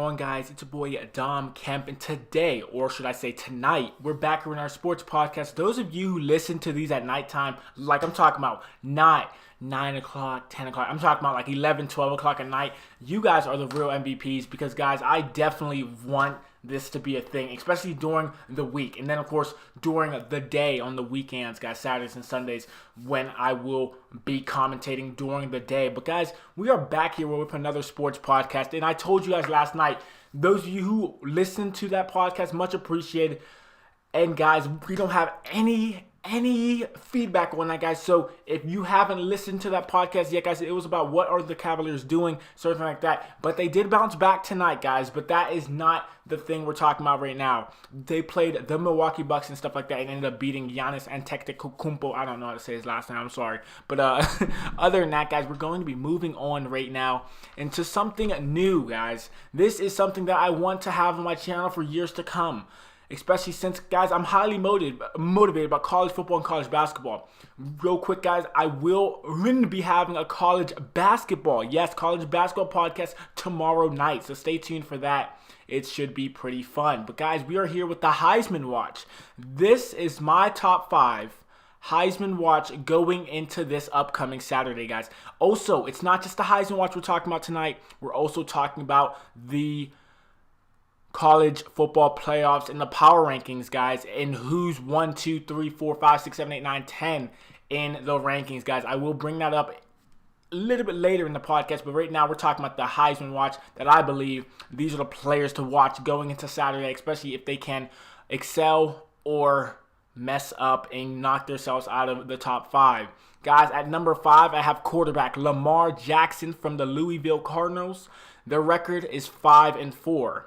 on, guys? It's your boy Dom Kemp, and today, or should I say tonight, we're back here in our sports podcast. Those of you who listen to these at nighttime, like I'm talking about not 9 o'clock, 10 o'clock, I'm talking about like 11, 12 o'clock at night, you guys are the real MVPs because, guys, I definitely want this to be a thing, especially during the week. And then, of course, during the day on the weekends, guys, Saturdays and Sundays, when I will be commentating during the day. But, guys, we are back here with another sports podcast. And I told you guys last night, those of you who listened to that podcast, much appreciated. And, guys, we don't have any feedback on that, guys. So if you haven't listened to that podcast yet, guys, it was about what are the Cavaliers doing, something like that. But they did bounce back tonight, guys. But that is not the thing we're talking about right now. They played the Milwaukee Bucks and stuff like that and ended up beating Giannis Antetokounmpo. I don't know how to say his last name. I'm sorry. But other than that, guys, we're going to be moving on right now into something new, guys. This is something that I want to have on my channel for years to come. Especially since, guys, I'm highly motivated about college football and college basketball. Real quick, guys, I'm going to be having a college basketball podcast tomorrow night. So stay tuned for that. It should be pretty fun. But, guys, we are here with the Heisman Watch. This is my top 5 Heisman Watch going into this upcoming Saturday, guys. Also, it's not just the Heisman Watch we're talking about tonight. We're also talking about the college football playoffs and the power rankings, guys, and who's 1, 2, 3, 4, 5, 6, 7, 8, 9, 10 in the rankings, guys. I will bring that up a little bit later in the podcast, but right now we're talking about the Heisman Watch that I believe these are the players to watch going into Saturday, especially if they can excel or mess up and knock themselves out of the top 5. Guys, at number 5, I have quarterback Lamar Jackson from the Louisville Cardinals. Their record is 5-4.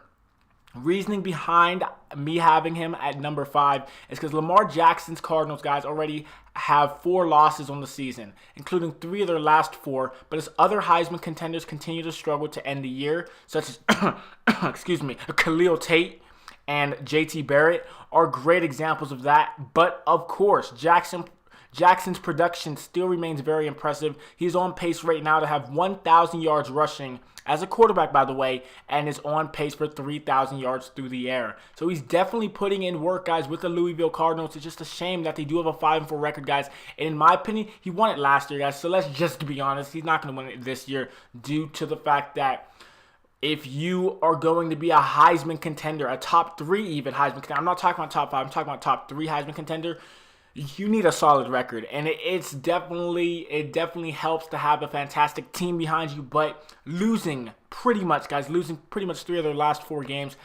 Reasoning behind me having him at number 5 is because Lamar Jackson's Cardinals, guys, already have 4 losses on the season, including 3 of their last 4. But as other Heisman contenders continue to struggle to end the year, such as Khalil Tate and J.T. Barrett, are great examples of that. But of course, Jackson's production still remains very impressive. He's on pace right now to have 1,000 yards rushing as a quarterback, by the way, and is on pace for 3,000 yards through the air. So he's definitely putting in work, guys, with the Louisville Cardinals. It's just a shame that they do have a 5-4 record, guys. And in my opinion, he won it last year, guys. So let's just be honest. He's not going to win it this year due to the fact that if you are going to be a Heisman contender, a top 3 even Heisman contender, I'm not talking about top 5, I'm talking about top 3 Heisman contender, you need a solid record, and it definitely helps to have a fantastic team behind you. But losing pretty much 3 of their last 4 games,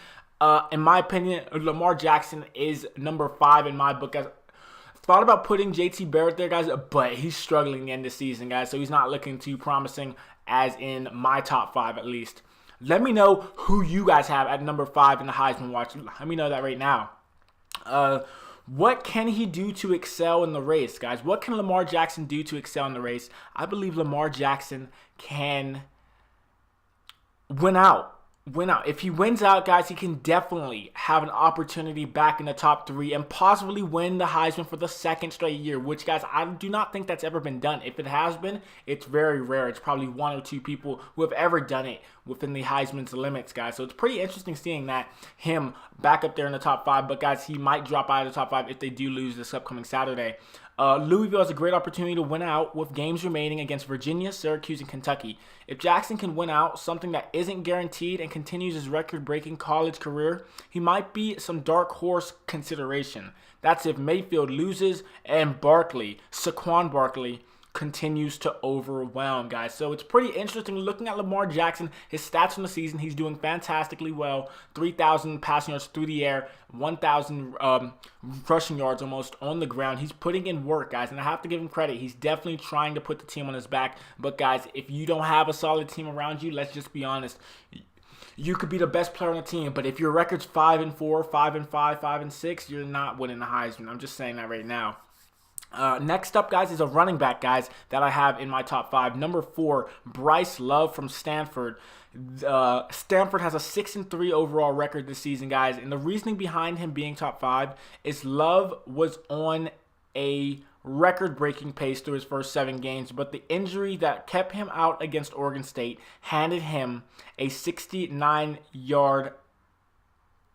in my opinion, Lamar Jackson is number 5 in my book, guys. Thought about putting J.T. Barrett there, guys, but he's struggling the end of the season, guys, so he's not looking too promising as in my top 5 at least. Let me know who you guys have at number 5 in the Heisman Watch. Let me know that right now. What can he do to excel in the race, guys? What can Lamar Jackson do to excel in the race? I believe Lamar Jackson can win out. If he wins out, guys, he can definitely have an opportunity back in the top 3 and possibly win the Heisman for the 2nd straight year, which, guys, I do not think that's ever been done. If it has been, it's very rare. It's probably 1 or 2 people who have ever done it within the Heisman's limits, guys. So it's pretty interesting seeing that him back up there in the top 5, but, guys, he might drop out of the top 5 if they do lose this upcoming Saturday. Louisville has a great opportunity to win out with games remaining against Virginia, Syracuse, and Kentucky. If Jackson can win out, something that isn't guaranteed, and continues his record-breaking college career, he might be some dark horse consideration. That's if Mayfield loses and Saquon Barkley, continues to overwhelm, guys. So it's pretty interesting looking at Lamar Jackson. His stats from the season, he's doing fantastically well. 3,000 passing yards through the air, 1,000 rushing yards almost on the ground. He's putting in work, guys, and I have to give him credit. He's definitely trying to put the team on his back. But, guys, if you don't have a solid team around you, let's just be honest. You could be the best player on the team, but if your record's 5-4, 5-5, 5-6, you're not winning the Heisman. I'm just saying that right now. Next up, guys, is a running back, guys, that I have in my top 5. Number 4, Bryce Love from Stanford. Stanford has a 6-3 overall record this season, guys, and the reasoning behind him being top 5 is Love was on a record-breaking pace through his first 7 games, but the injury that kept him out against Oregon State handed him a 69-yard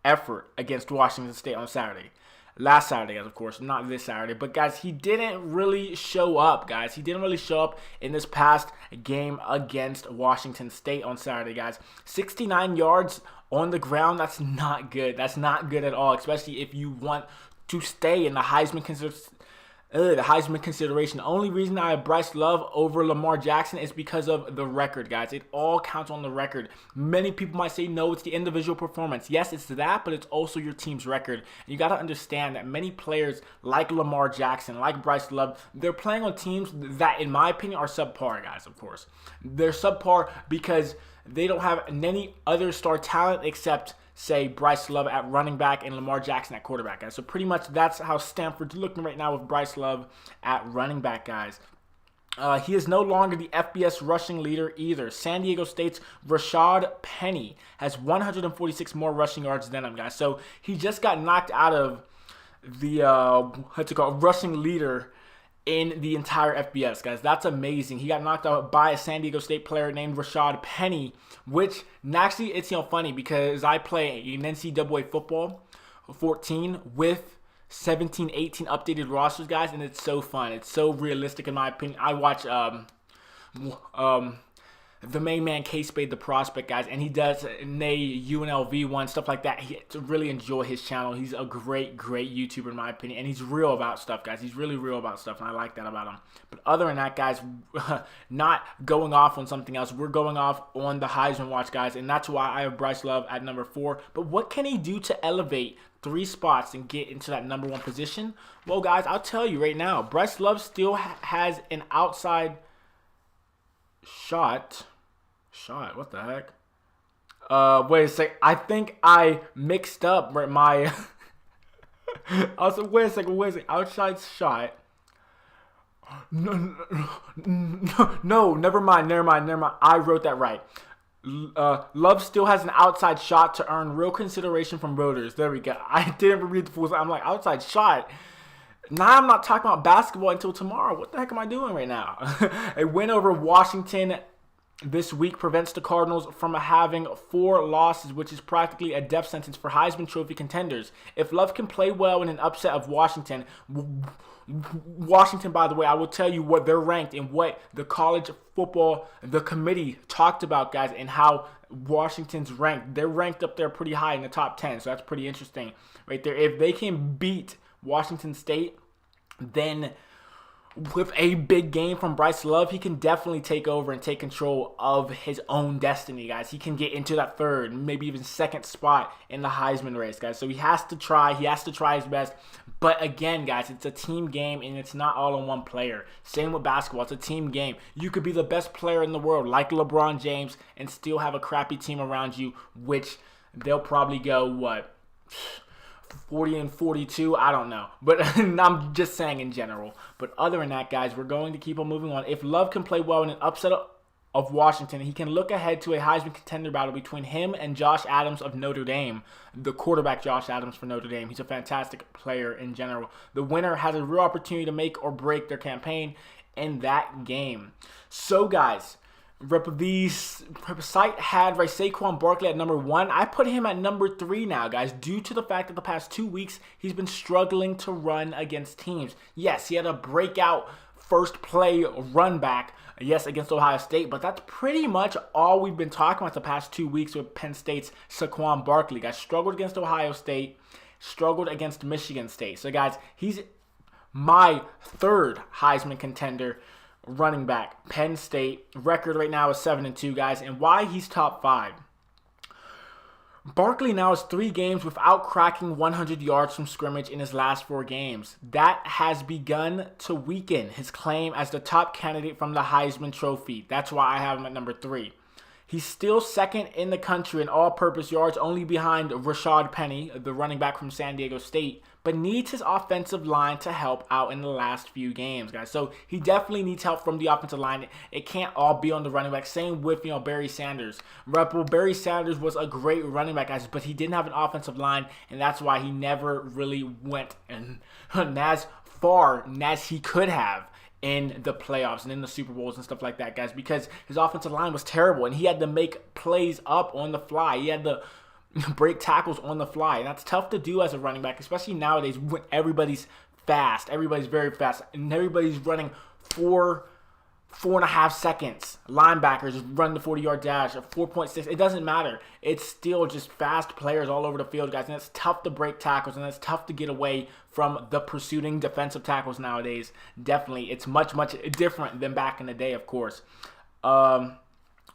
effort against Washington State on Saturday. Last Saturday, of course, not this Saturday. But, guys, he didn't really show up, guys. He didn't really show up in this past game against Washington State on Saturday, guys. 69 yards on the ground, that's not good. That's not good at all, especially if you want to stay in the Heisman consideration. The only reason I have Bryce Love over Lamar Jackson is because of the record, guys. It all counts on the record. Many people might say, no, it's the individual performance. Yes, it's that, but it's also your team's record. And you got to understand that many players like Lamar Jackson, like Bryce Love, they're playing on teams that, in my opinion, are subpar, guys, of course. They're subpar because they don't have any other star talent except, say, Bryce Love at running back and Lamar Jackson at quarterback, guys. So pretty much that's how Stanford's looking right now with Bryce Love at running back, guys. He is no longer the FBS rushing leader either. San Diego State's Rashad Penny has 146 more rushing yards than him, guys. So he just got knocked out of the rushing leader in the entire FBS, guys. That's amazing. He got knocked out by a San Diego State player named Rashad Penny, which actually it's funny because I play in NCAA football 14 with 17, 18 updated rosters, guys, and it's so fun. It's so realistic in my opinion. I watch the main man, K-Spade, the prospect, guys, and he does UNLV one, stuff like that. To really enjoy his channel. He's a great YouTuber in my opinion, and he's real about stuff, guys. He's really real about stuff, and I like that about him. But other than that, guys, not going off on something else. We're going off on the Heisman watch, guys, and that's why I have Bryce Love at number 4. But what can he do to elevate 3 spots and get into that number 1 position? Well, guys, I'll tell you right now, Bryce Love still has an outside shot. What the heck? Wait a sec. I think I mixed up my. Also, wait a second. Outside shot. No, never mind. I wrote that right. Love still has an outside shot to earn real consideration from voters. There we go. I didn't read the full. I'm like, outside shot. Now I'm not talking about basketball until tomorrow. What the heck am I doing right now? A win over Washington this week prevents the Cardinals from having 4 losses, which is practically a death sentence for Heisman Trophy contenders. If Love can play well in an upset of Washington, by the way, I will tell you what they're ranked and what the college football, the committee talked about, guys, and how Washington's ranked. They're ranked up there pretty high in the top 10, so that's pretty interesting right there. If they can beat Washington State, then with a big game from Bryce Love, he can definitely take over and take control of his own destiny, guys. He can get into that 3rd, maybe even 2nd spot in the Heisman race, guys. So he has to try. He has to try his best. But again, guys, it's a team game, and it's not all on one player. Same with basketball. It's a team game. You could be the best player in the world, like LeBron James, and still have a crappy team around you, which they'll probably go, 40 and 42, I don't know. But I'm just saying in general. But other than that, guys, we're going to keep on moving on. If Love can play well in an upset of Washington, he can look ahead to a Heisman contender battle between him and Josh Adams of Notre Dame, the quarterback Josh Adams for Notre Dame. He's a fantastic player in general. The winner has a real opportunity to make or break their campaign in that game. So, guys, the site had Saquon Barkley at number 1. I put him at number 3 now, guys, due to the fact that the past 2 weeks he's been struggling to run against teams. Yes, he had a breakout first play run back, yes, against Ohio State, but that's pretty much all we've been talking about the past 2 weeks with Penn State's Saquon Barkley. Guys, struggled against Ohio State, struggled against Michigan State. So, guys, he's my 3rd Heisman contender running back. Penn State record right now is 7-2, guys, and why he's top 5. Barkley now has 3 games without cracking 100 yards from scrimmage in his last 4 games. That has begun to weaken his claim as the top candidate from the Heisman Trophy. That's why I have him at number 3. He's still 2nd in the country in all-purpose yards, only behind Rashad Penny, the running back from San Diego State, but needs his offensive line to help out in the last few games, guys. So he definitely needs help from the offensive line. It can't all be on the running back. Same with, Barry Sanders. Barry Sanders was a great running back, guys, but he didn't have an offensive line, and that's why he never really went and has far as he could have in the playoffs and in the Super Bowls and stuff like that, guys, because his offensive line was terrible and he had to make plays up on the fly. He had to break tackles on the fly, and that's tough to do as a running back, especially nowadays when everybody's fast. Everybody's very fast, and everybody's running 4.5 seconds. Linebackers run the 40-yard dash at 4.6. It doesn't matter. It's still just fast players all over the field, guys, and it's tough to break tackles, and it's tough to get away from the pursuing defensive tackles nowadays. Definitely, it's much, much different than back in the day, of course.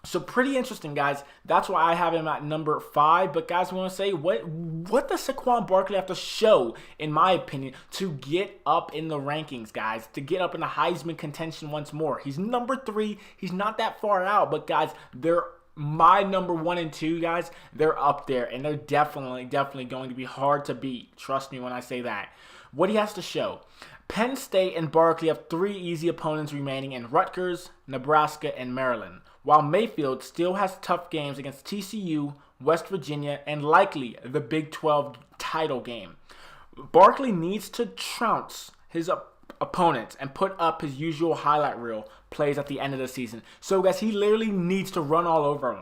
So pretty interesting, guys. That's why I have him at number 5. But guys, I want to say, what does Saquon Barkley have to show, in my opinion, to get up in the rankings, guys? To get up in the Heisman contention once more. He's number 3. He's not that far out, but guys, they're my number 1 and 2, guys. They're up there, and they're definitely going to be hard to beat. Trust me when I say that. What he has to show. Penn State and Barkley have 3 easy opponents remaining in Rutgers, Nebraska, and Maryland, while Mayfield still has tough games against TCU, West Virginia, and likely the Big 12 title game. Barkley needs to trounce his opponents and put up his usual highlight reel plays at the end of the season. So, guys, he literally needs to run all over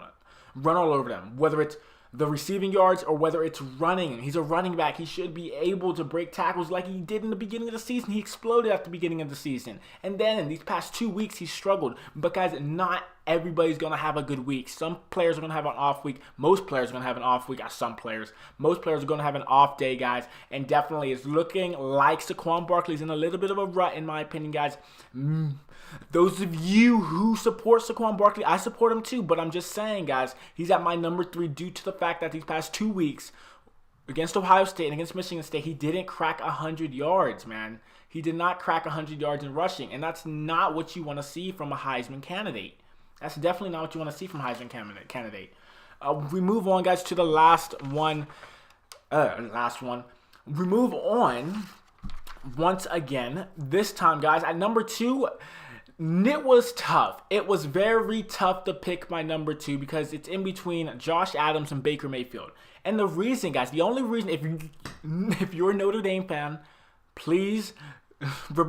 them, whether it's the receiving yards or whether it's running. He's a running back. He should be able to break tackles like he did in the beginning of the season. He exploded at the beginning of the season. And then in these past 2 weeks, he struggled. But guys, not everybody's going to have a good week. Some players are going to have an off week. Most players are going to have an off week. Some players. Most players are going to have an off day, guys. And definitely it's looking like Saquon Barkley's in a little bit of a rut, in my opinion, guys. Those of you who support Saquon Barkley, I support him too, but I'm just saying, guys, he's at my number 3 due to the fact that these past 2 weeks against Ohio State and against Michigan State, he didn't crack 100 yards, man. He did not crack 100 yards in rushing, and that's not what you want to see from a Heisman candidate. That's definitely not what you want to see from a Heisman candidate. We move on, guys, to the last one. We move on once again. This time, guys, at number 2, it was tough. It was very tough to pick my number 2 because it's in between Josh Adams and Baker Mayfield. And the reason, guys, the only reason, if you're a Notre Dame fan, please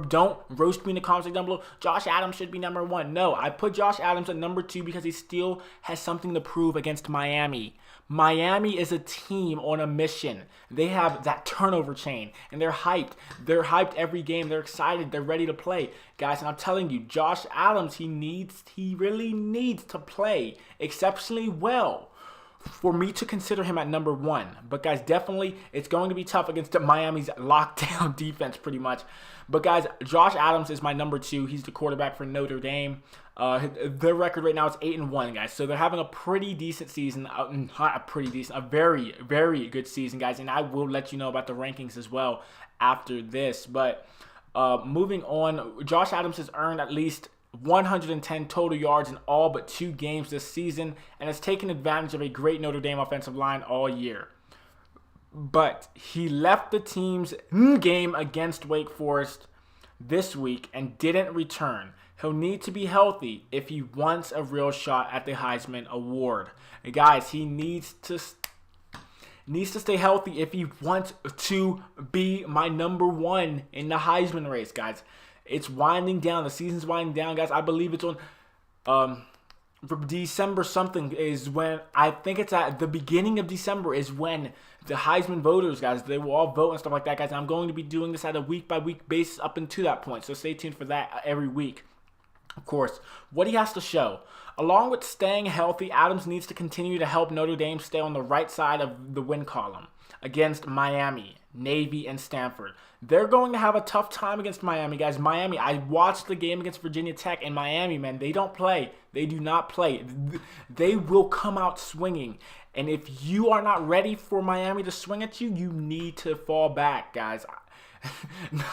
don't roast me in the comments down below. Josh Adams should be number 1. No, I put Josh Adams at number 2 because he still has something to prove against Miami. Miami is a team on a mission. They have that turnover chain, and they're hyped. They're hyped every game. They're excited. They're ready to play. Guys, and I'm telling you, Josh Adams, he really needs to play exceptionally well for me to consider him at number 1. But guys, definitely it's going to be tough against Miami's lockdown defense pretty much. But guys, Josh Adams is my number 2. He's the quarterback for Notre Dame. Their record right now is 8-1, guys. So they're having a pretty decent season. A very, very good season, guys. And I will let you know about the rankings as well after this. But moving on, Josh Adams has earned at least 110 total yards in all but 2 games this season and has taken advantage of a great Notre Dame offensive line all year. But he left the team's game against Wake Forest this week and didn't return. He'll need to be healthy if he wants a real shot at the Heisman Award. And guys, he needs to stay healthy if he wants to be my number 1 in the Heisman race, guys. It's winding down. The season's winding down, guys. I believe it's on December something is when, I think it's at the beginning of December is when the Heisman voters, guys, they will all vote and stuff like that, guys. And I'm going to be doing this at a week-by-week basis up until that point. So stay tuned for that every week. Of course, what he has to show. Along with staying healthy, Adams needs to continue to help Notre Dame stay on the right side of the win column against Miami, Navy, and Stanford. They're going to have a tough time against Miami, guys. Miami, I watched the game against Virginia Tech, and Miami, man, they don't play. They do not play. They will come out swinging. And if you are not ready for Miami to swing at you, you need to fall back, guys.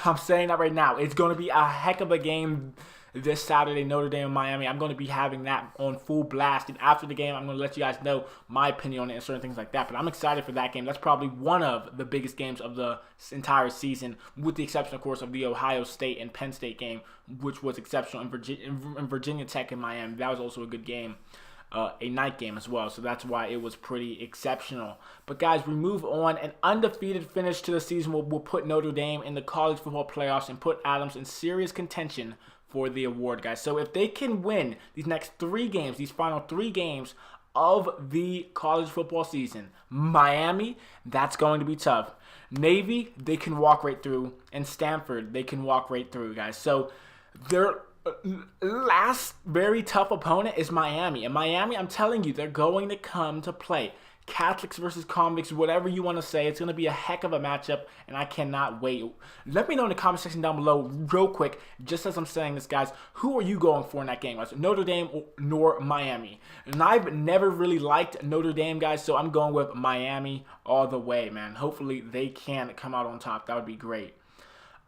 I'm saying that right now. It's going to be a heck of a game this Saturday, Notre Dame and Miami. I'm going to be having that on full blast. And after the game, I'm going to let you guys know my opinion on it and certain things like that. But I'm excited for that game. That's probably one of the biggest games of the entire season, with the exception, of course, of the Ohio State and Penn State game, which was exceptional, in Virginia Tech and Miami. That was also a good game. a night game as well. So that's why it was pretty exceptional. But guys, we move on. An undefeated finish to the season will put Notre Dame in the college football playoffs and put Adams in serious contention for the award, guys. So if they can win these next 3 games, these final 3 games of the college football season, Miami, that's going to be tough. Navy, they can walk right through. And Stanford, they can walk right through, guys. So their last very tough opponent is Miami. And Miami, I'm telling you, they're going to come to play. Catholics versus convicts, whatever you want to say. It's going to be a heck of a matchup, and I cannot wait. Let me know in the comment section down below real quick, just as I'm saying this, guys, who are you going for in that game? Notre Dame nor Miami? And I've never really liked Notre Dame, guys, so I'm going with Miami all the way, man. Hopefully they can come out on top. That would be great.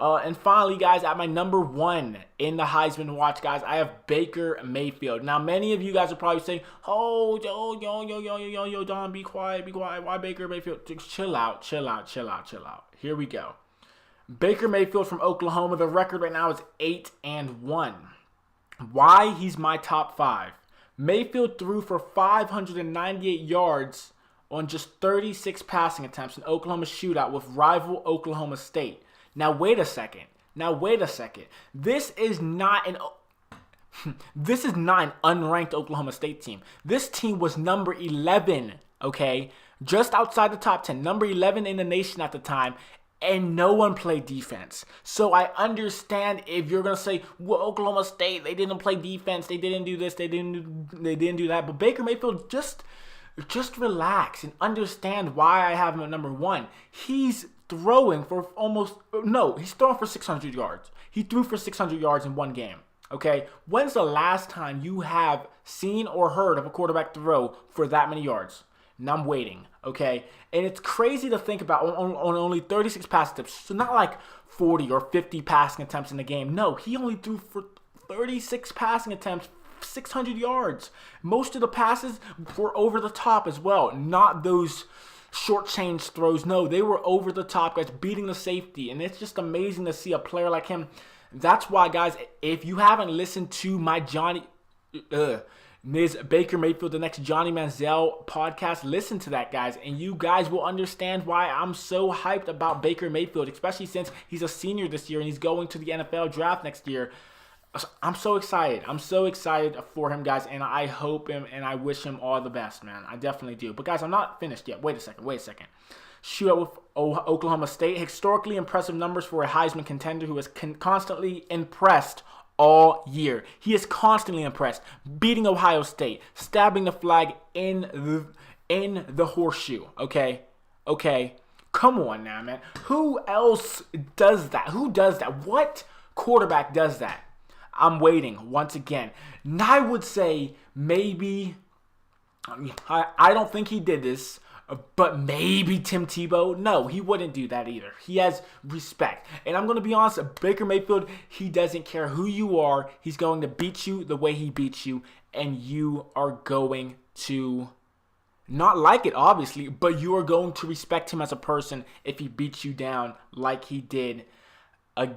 And finally, guys, at my number 1 in the Heisman watch, guys, I have Baker Mayfield. Now, many of you guys are probably saying, oh, yo, Don, be quiet. Why Baker Mayfield? Just chill out. Here we go. Baker Mayfield from Oklahoma. The record right now is 8-1. Why he's my top 5? Mayfield threw for 598 yards on just 36 passing attempts in Oklahoma's shootout with rival Oklahoma State. Now, wait a second. This is not an unranked Oklahoma State team. This team was number 11, okay? Just outside the top 10. Number 11 in the nation at the time, and no one played defense. So I understand if you're going to say, well, Oklahoma State, they didn't play defense. They didn't do this. They didn't do that. But Baker Mayfield, just relax and understand why I have him at number 1. He's throwing for he's throwing for 600 yards. He threw for 600 yards in one game. Okay, when's the last time you have seen or heard of a quarterback throw for that many yards? Now I'm waiting. Okay, and it's crazy to think about on only 36 pass attempts. So not like 40 or 50 passing attempts in the game. No, he only threw for 36 passing attempts, 600 yards. Most of the passes were over the top as well. Not those short change throws. No, they were over the top, guys, beating the safety. And it's just amazing to see a player like him. That's why, guys, if you haven't listened to my Ms. Baker Mayfield, the next Johnny Manziel podcast, listen to that, guys, and you guys will understand why I'm so hyped about Baker Mayfield, especially since he's a senior this year and he's going to the NFL draft next year. I'm so excited. For him, guys, and I hope him and I wish him all the best, man. I definitely do. But, guys, I'm not finished yet. Wait a second. Shootout with Oklahoma State. Historically impressive numbers for a Heisman contender who has constantly impressed all year. He is constantly impressed, beating Ohio State, stabbing the flag in the horseshoe. Okay. Come on now, man. Who else does that? What quarterback does that? I'm waiting once again. And I would say maybe, I don't think he did this, but maybe Tim Tebow. No, he wouldn't do that either. He has respect. And I'm going to be honest, Baker Mayfield, he doesn't care who you are. He's going to beat you the way he beats you, and you are going to not like it, obviously, but you are going to respect him as a person if he beats you down like he did. I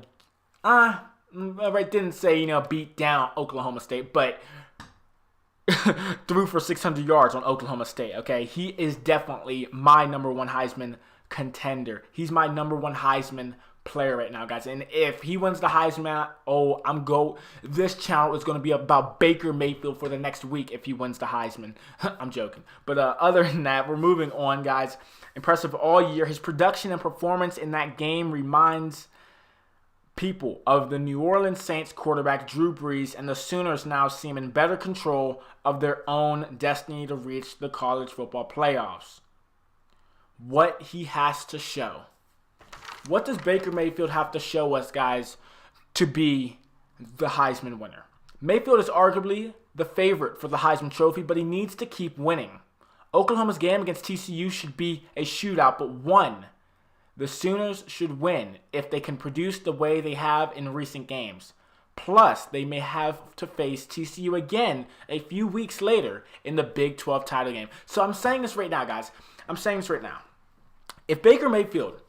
didn't say, beat down Oklahoma State, but threw for 600 yards on Oklahoma State, okay? He is definitely my number 1 Heisman contender. He's my number 1 Heisman player right now, guys. And if he wins the Heisman, this channel is going to be about Baker Mayfield for the next week if he wins the Heisman. I'm joking. But other than that, we're moving on, guys. Impressive all year. His production and performance in that game reminds people of the New Orleans Saints quarterback Drew Brees, and the Sooners now seem in better control of their own destiny to reach the college football playoffs. What he has to show. What does Baker Mayfield have to show us, guys, to be the Heisman winner? Mayfield is arguably the favorite for the Heisman Trophy, but he needs to keep winning. Oklahoma's game against TCU should be a shootout, but one the Sooners should win if they can produce the way they have in recent games. Plus, they may have to face TCU again a few weeks later in the Big 12 title game. So I'm saying this right now, guys. If Baker Mayfield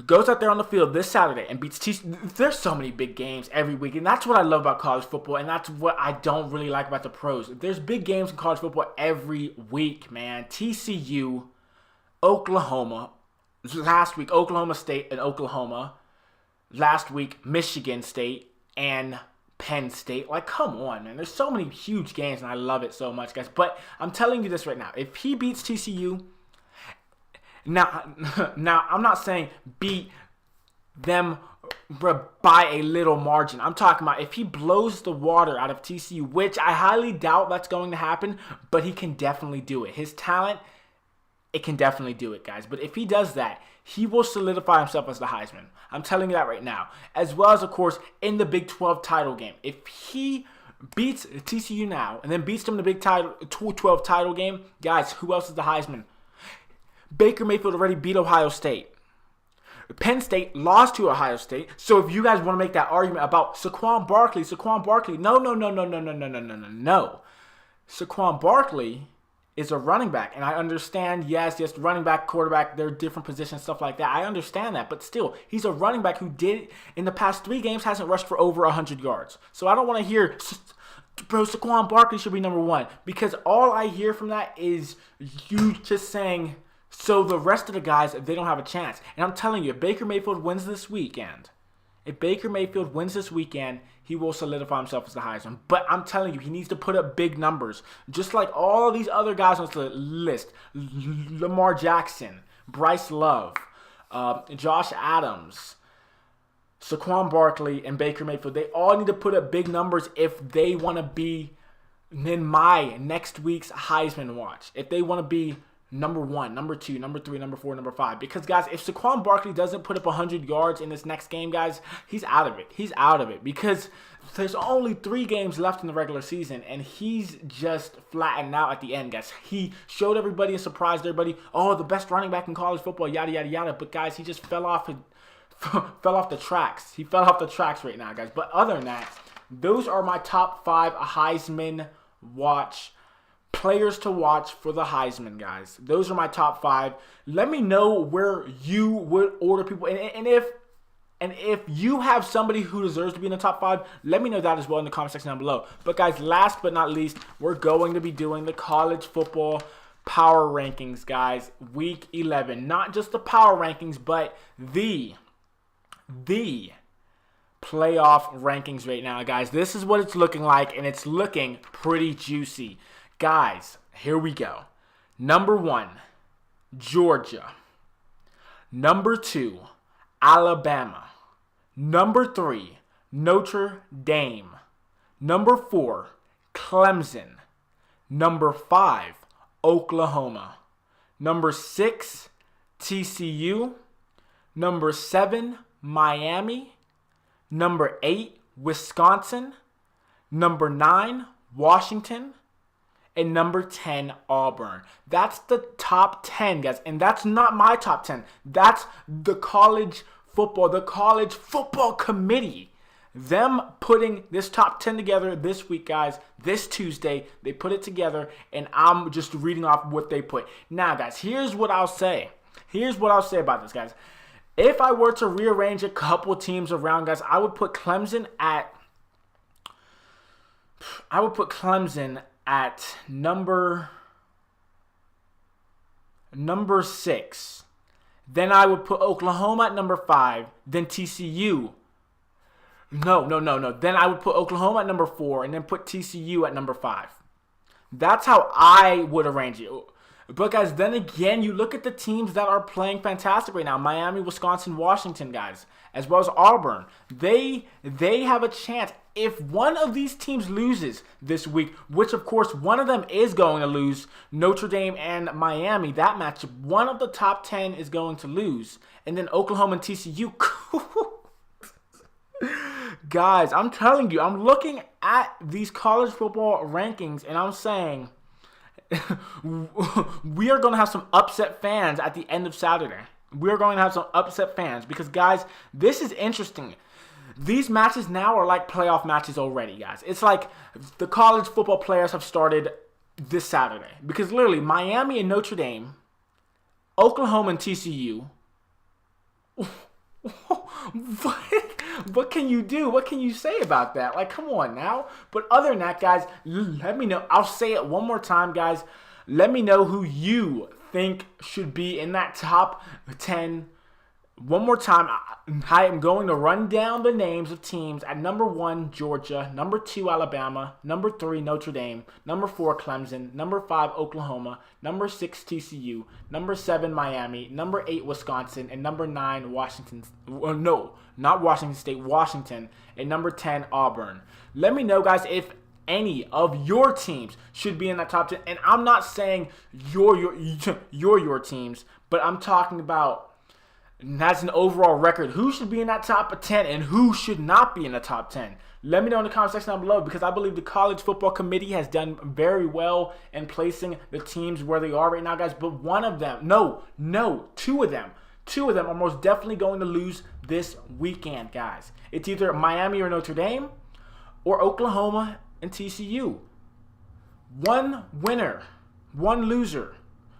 goes out there on the field this Saturday and beats TCU. There's so many big games every week, and that's what I love about college football, and that's what I don't really like about the pros. There's big games in college football every week, man. TCU, Oklahoma. Last week, Oklahoma State and Oklahoma. Last week, Michigan State and Penn State. Like, come on, man. There's so many huge games, and I love it so much, guys. But I'm telling you this right now. If he beats TCU... Now, I'm not saying beat them by a little margin. I'm talking about if he blows the water out of TCU, which I highly doubt that's going to happen, but he can definitely do it. His talent, it can definitely do it, guys. But if he does that, he will solidify himself as the Heisman. I'm telling you that right now. As well as, of course, in the Big 12 title game. If he beats TCU now and then beats them in the Big 12 title game, guys, who else is the Heisman? Baker Mayfield already beat Ohio State. Penn State lost to Ohio State. So if you guys want to make that argument about Saquon Barkley, no. Saquon Barkley is a running back. And I understand, yes, running back, quarterback, they're different positions, stuff like that. I understand that. But still, he's a running back who in the past 3 games, hasn't rushed for over 100 yards. So I don't want to hear... Bro, Saquon Barkley should be number 1. Because all I hear from that is you just saying... So the rest of the guys, they don't have a chance. And I'm telling you, if Baker Mayfield wins this weekend, he will solidify himself as the Heisman. But I'm telling you, he needs to put up big numbers. Just like all these other guys on the list. Lamar Jackson, Bryce Love, Josh Adams, Saquon Barkley, and Baker Mayfield. They all need to put up big numbers if they want to be in my next week's Heisman watch. If they want to be number 1, number 2, number 3, number 4, number 5. Because, guys, if Saquon Barkley doesn't put up 100 yards in this next game, guys, he's out of it. He's out of it because there's only 3 games left in the regular season, and he's just flattened out at the end, guys. He showed everybody and surprised everybody, oh, the best running back in college football, yada, yada, yada. But, guys, he just fell off the tracks. He fell off the tracks right now, guys. But other than that, those are my top 5 Heisman players to watch for the Heisman, guys. Those are my top 5. Let me know where you would order people. And if you have somebody who deserves to be in the top 5, let me know that as well in the comment section down below. But, guys, last but not least, we're going to be doing the college football power rankings, guys. Week 11. Not just the power rankings, but the playoff rankings right now, guys. This is what it's looking like, and it's looking pretty juicy. Guys, here we go. Number 1, Georgia. Number 2, Alabama. Number 3, Notre Dame. Number 4, Clemson. Number 5, Oklahoma. Number 6, TCU. Number 7, Miami. Number 8, Wisconsin. Number 9, Washington. And number 10, Auburn. That's the top 10, guys. And that's not my top 10. That's the college football committee. Them putting this top 10 together this week, guys. This Tuesday, they put it together. And I'm just reading off what they put. Now, guys, here's what I'll say. About this, guys. If I were to rearrange a couple teams around, guys, I would put Clemson at number 6. Then I would put Oklahoma at number 5. Then TCU. No. Then I would put Oklahoma at number 4 and then put TCU at number 5. That's how I would arrange it. But, guys, then again, you look at the teams that are playing fantastic right now. Miami, Wisconsin, Washington, guys, as well as Auburn. They have a chance. If one of these teams loses this week, which, of course, one of them is going to lose, Notre Dame and Miami, that matchup, one of the top 10 is going to lose. And then Oklahoma and TCU. Guys, I'm telling you, I'm looking at these college football rankings, and I'm saying we are going to have some upset fans at the end of Saturday. We're going to have some upset fans because, guys, this is interesting. These matches now are like playoff matches already, guys. It's like the college football players have started this Saturday because literally Miami and Notre Dame, Oklahoma and TCU, what can you do? What can you say about that? Like, come on now. But other than that, guys, let me know. I'll say it one more time, guys. Let me know who you think should be in that top 10. One more time, I am going to run down the names of teams at number 1, Georgia, number 2, Alabama, number 3, Notre Dame, number 4, Clemson, number 5, Oklahoma, number 6, TCU, number 7, Miami, number 8, Wisconsin, and number 9, Washington. No, not Washington State, Washington, and number 10, Auburn. Let me know, guys, if any of your teams should be in that top 10. And I'm not saying your teams, but I'm talking about, and that's an overall record. Who should be in that top 10 and who should not be in the top 10? Let me know in the comment section down below, because I believe the College Football Committee has done very well in placing the teams where they are right now, guys. But one of them, two of them are most definitely going to lose this weekend, guys. It's either Miami or Notre Dame or Oklahoma and TCU. One winner, one loser.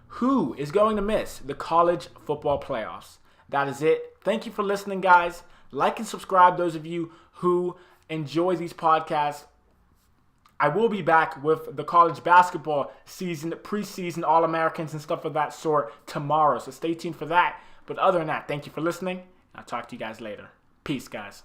Who is going to miss the college football playoffs? That is it. Thank you for listening, guys. Like and subscribe, those of you who enjoy these podcasts. I will be back with the college basketball season, preseason, All-Americans, and stuff of that sort tomorrow. So stay tuned for that. But other than that, thank you for listening. I'll talk to you guys later. Peace, guys.